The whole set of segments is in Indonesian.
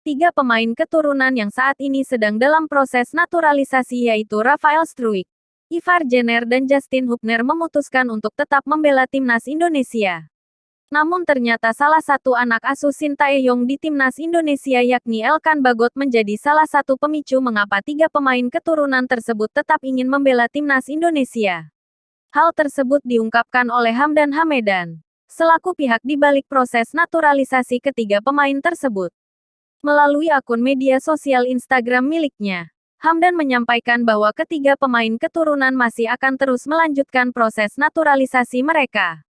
Tiga pemain keturunan yang saat ini sedang dalam proses naturalisasi yaitu Rafael Struijk, Ivar Jenner dan Justin Hubner memutuskan untuk tetap membela timnas Indonesia. Namun ternyata salah satu anak asuh Sintayong di timnas Indonesia yakni Elkan Bagot menjadi salah satu pemicu mengapa tiga pemain keturunan tersebut tetap ingin membela timnas Indonesia. Hal tersebut diungkapkan oleh Hamdan Hamedan, selaku pihak di balik proses naturalisasi ketiga pemain tersebut. Melalui akun media sosial Instagram miliknya, Hamdan menyampaikan bahwa ketiga pemain keturunan masih akan terus melanjutkan proses naturalisasi mereka.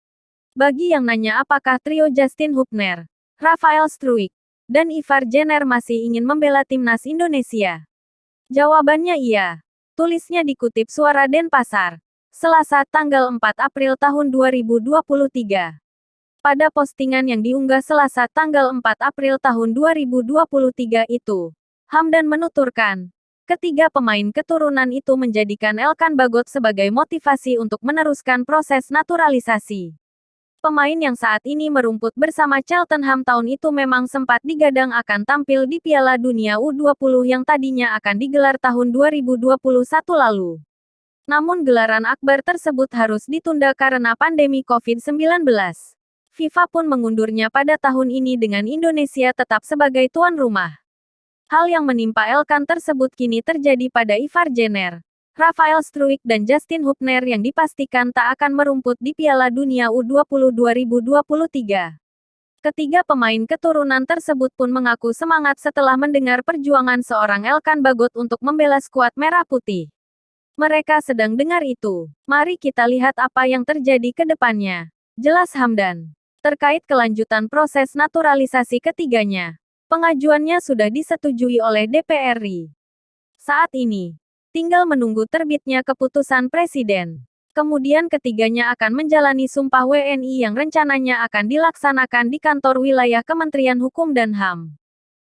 Bagi yang nanya apakah trio Justin Hubner, Rafael Struijk, dan Ivar Jenner masih ingin membela timnas Indonesia? Jawabannya iya. Tulisnya dikutip Suara Denpasar, Selasa tanggal 4 April tahun 2023. Pada postingan yang diunggah Selasa tanggal 4 April tahun 2023 itu, Hamdan menuturkan, ketiga pemain keturunan itu menjadikan Elkan Bagot sebagai motivasi untuk meneruskan proses naturalisasi. Pemain yang saat ini merumput bersama Cheltenham tahun itu memang sempat digadang akan tampil di Piala Dunia U20 yang tadinya akan digelar tahun 2021 lalu. Namun gelaran akbar tersebut harus ditunda karena pandemi COVID-19. FIFA pun mengundurnya pada tahun ini dengan Indonesia tetap sebagai tuan rumah. Hal yang menimpa Elkan tersebut kini terjadi pada Ivar Jenner, Rafael Struijk dan Justin Hubner yang dipastikan tak akan merumput di Piala Dunia U20 2023. Ketiga pemain keturunan tersebut pun mengaku semangat setelah mendengar perjuangan seorang Elkan Bagot untuk membela skuad Merah Putih. Mereka sedang dengar itu. Mari kita lihat apa yang terjadi ke depannya, jelas Hamdan. Terkait kelanjutan proses naturalisasi ketiganya, pengajuannya sudah disetujui oleh DPR RI. Saat ini, tinggal menunggu terbitnya keputusan Presiden. Kemudian ketiganya akan menjalani sumpah WNI yang rencananya akan dilaksanakan di kantor wilayah Kementerian Hukum dan HAM.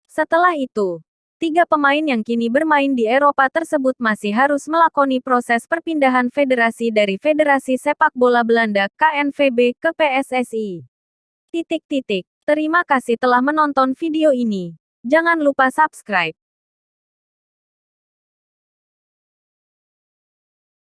Setelah itu, tiga pemain yang kini bermain di Eropa tersebut masih harus melakoni proses perpindahan federasi dari Federasi Sepak Bola Belanda KNVB ke PSSI. Terima kasih telah menonton video ini. Jangan lupa subscribe,